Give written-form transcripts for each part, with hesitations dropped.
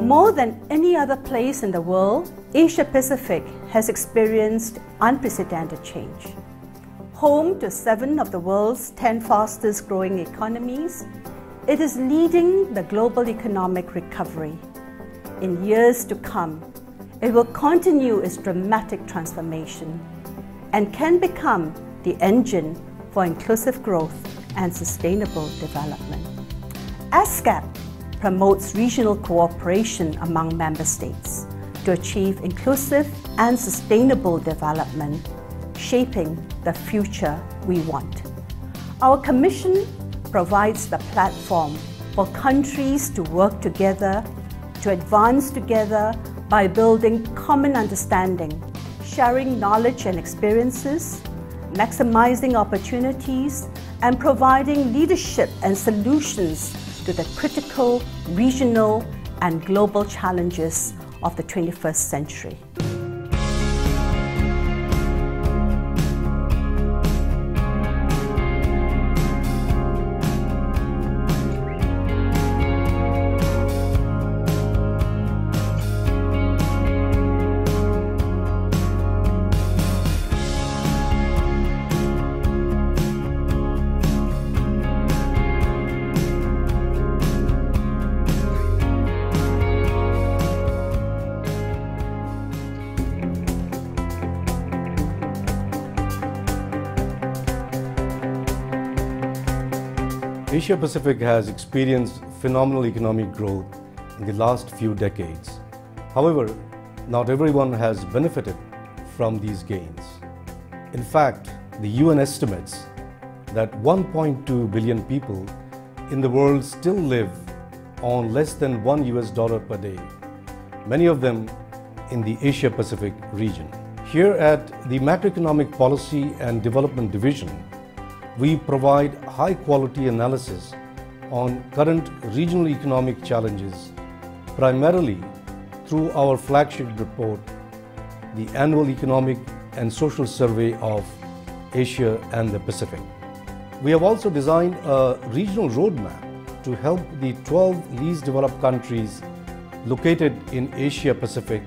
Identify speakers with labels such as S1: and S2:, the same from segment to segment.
S1: More than any other place in the world, Asia-Pacific has experienced unprecedented change. Home to 7 of the world's 10 fastest growing economies, it is leading the global economic recovery. In years to come, it will continue its dramatic transformation and can become the engine for inclusive growth and sustainable development. ESCAP promotes regional cooperation among member states to achieve inclusive and sustainable development, shaping the future we want. Our Commission provides the platform for countries to work together, to advance together by building common understanding, sharing knowledge and experiences, maximizing opportunities, and providing leadership and solutions to the critical regional and global challenges of the 21st century.
S2: Asia Pacific has experienced phenomenal economic growth in the last few decades. However, not everyone has benefited from these gains. In fact, the UN estimates that 1.2 billion people in the world still live on less than $1 per day, many of them in the Asia Pacific region. Here at the Macroeconomic Policy and Development Division, we provide high-quality analysis on current regional economic challenges, primarily through our flagship report, the Annual Economic and Social Survey of Asia and the Pacific. We have also designed a regional roadmap to help the 12 least developed countries located in Asia Pacific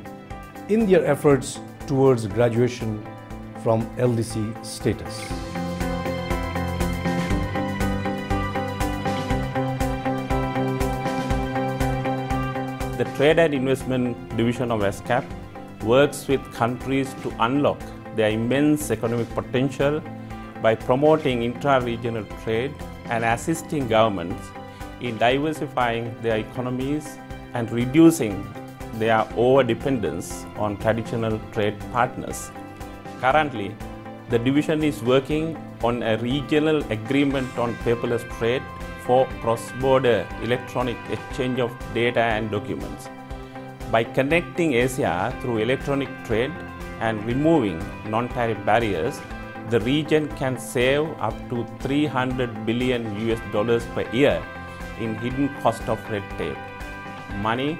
S2: in their efforts towards graduation from LDC status.
S3: The Trade and Investment Division of ESCAP works with countries to unlock their immense economic potential by promoting intra-regional trade and assisting governments in diversifying their economies and reducing their over-dependence on traditional trade partners. Currently, the division is working on a regional agreement on paperless trade for cross-border electronic exchange of data and documents. By connecting Asia through electronic trade and removing non-tariff barriers, the region can save up to $300 billion per year in hidden cost of red tape, money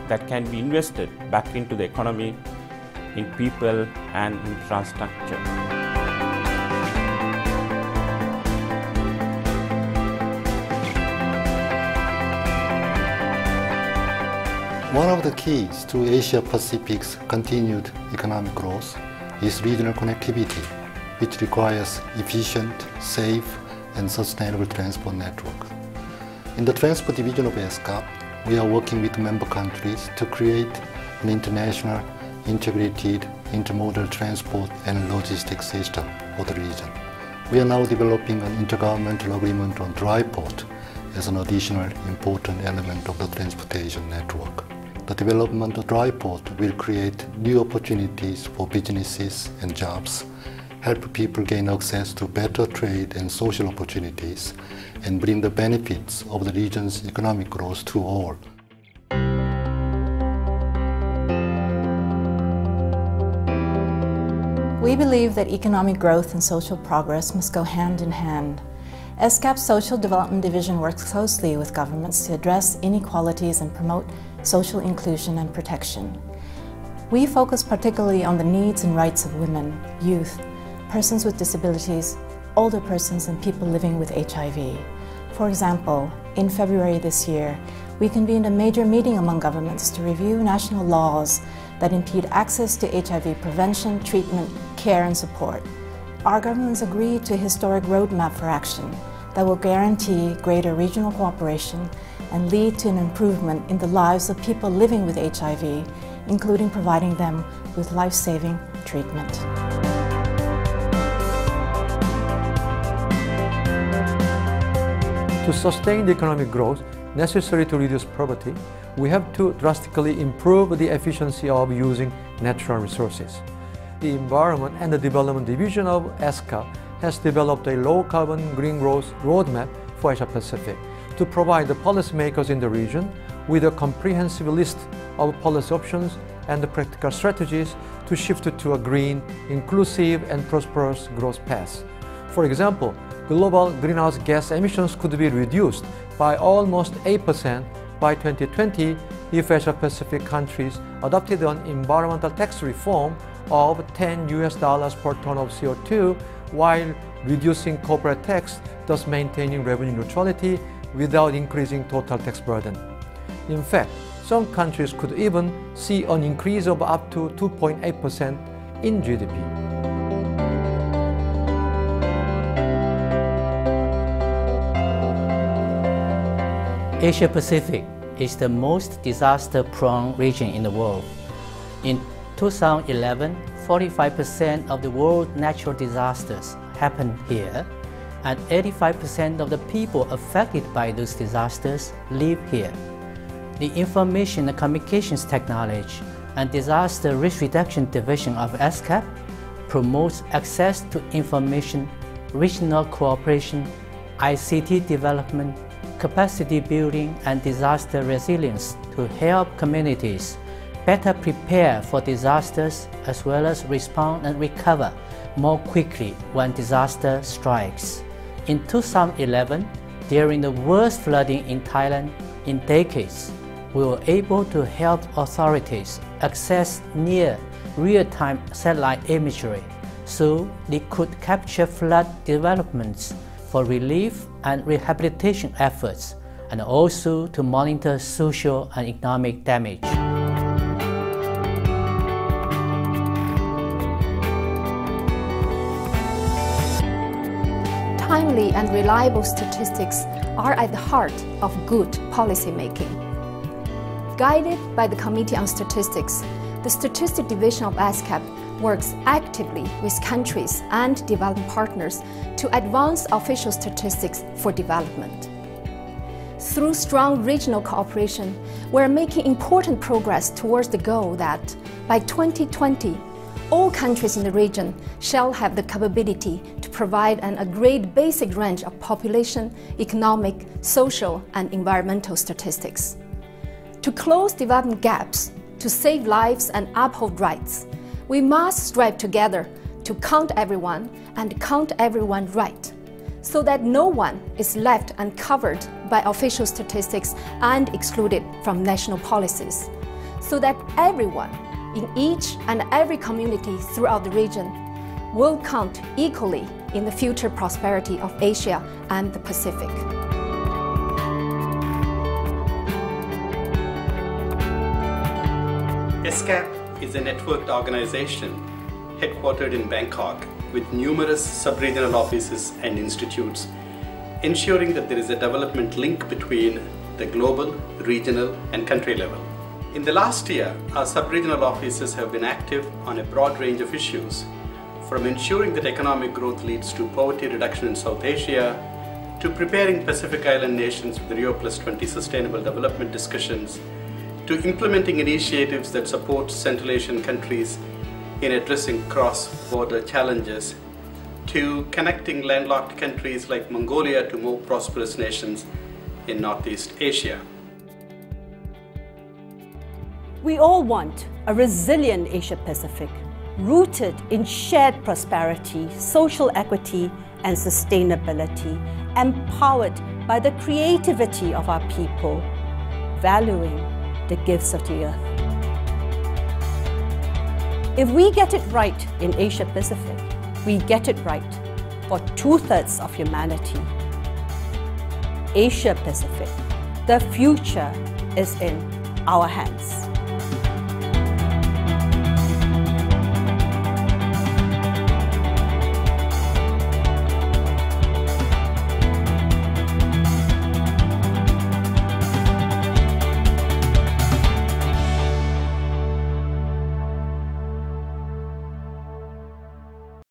S3: that can be invested back into the economy, in people and infrastructure.
S4: One of the keys to Asia-Pacific's continued economic growth is regional connectivity, which requires efficient, safe, and sustainable transport networks. In the Transport Division of ESCAP, we are working with member countries to create an international, integrated, intermodal transport and logistics system for the region. We are now developing an intergovernmental agreement on dry port as an additional important element of the transportation network. The development of dry port will create new opportunities for businesses and jobs, help people gain access to better trade and social opportunities, and bring the benefits of the region's economic growth to all.
S5: We believe that economic growth and social progress must go hand in hand. ESCAP's Social Development Division works closely with governments to address inequalities and promote social inclusion and protection. We focus particularly on the needs and rights of women, youth, persons with disabilities, older persons, and people living with HIV. For example, in February this year, we convened a major meeting among governments to review national laws that impede access to HIV prevention, treatment, care, and support. Our governments agreed to a historic roadmap for action that will guarantee greater regional cooperation and lead to an improvement in the lives of people living with HIV, including providing them with life-saving treatment.
S6: To sustain the economic growth necessary to reduce poverty, we have to drastically improve the efficiency of using natural resources. The Environment and the Development Division of ESCAP has developed a low-carbon green growth roadmap for Asia-Pacific to provide the policymakers in the region with a comprehensive list of policy options and the practical strategies to shift to a green, inclusive, and prosperous growth path. For example, global greenhouse gas emissions could be reduced by almost 8% by 2020 if Asia-Pacific countries adopted an environmental tax reform of $10 per ton of CO2 while reducing corporate tax, thus maintaining revenue neutrality without increasing total tax burden. In fact, some countries could even see an increase of up to 2.8% in GDP.
S7: Asia-Pacific is the most disaster-prone region in the world. In 2011, 45% of the world's natural disasters happened here, and 85% of the people affected by those disasters live here. The Information and Communications Technology and Disaster Risk Reduction Division of ESCAP promotes access to information, regional cooperation, ICT development, capacity building, and disaster resilience to help communities better prepare for disasters as well as respond and recover more quickly when disaster strikes. In 2011, during the worst flooding in Thailand in decades, we were able to help authorities access near real-time satellite imagery so they could capture flood developments for relief and rehabilitation efforts, and also to monitor social and economic damage.
S8: Timely and reliable statistics are at the heart of good policy making. Guided by the Committee on Statistics, the Statistics Division of ESCAP works actively with countries and development partners to advance official statistics for development. Through strong regional cooperation, we are making important progress towards the goal that, by 2020, all countries in the region shall have the capability to provide an agreed basic range of population, economic, social, and environmental statistics. To close development gaps, to save lives and uphold rights, we must strive together to count everyone and count everyone right, so that no one is left uncovered by official statistics and excluded from national policies, so that everyone in each and every community throughout the region will count equally in the future prosperity of Asia and the Pacific.
S9: ESCAP is a networked organization headquartered in Bangkok with numerous sub-regional offices and institutes, ensuring that there is a development link between the global, regional, and country level. In the last year, our sub-regional offices have been active on a broad range of issues, from ensuring that economic growth leads to poverty reduction in South Asia, to preparing Pacific Island nations with Rio +20 sustainable development discussions, to implementing initiatives that support Central Asian countries in addressing cross-border challenges, to connecting landlocked countries like Mongolia to more prosperous nations in Northeast Asia.
S1: We all want a resilient Asia-Pacific, rooted in shared prosperity, social equity, and sustainability, empowered by the creativity of our people, valuing the gifts of the earth. If we get it right in Asia-Pacific, we get it right for 2/3 of humanity. Asia-Pacific, The future is in our hands.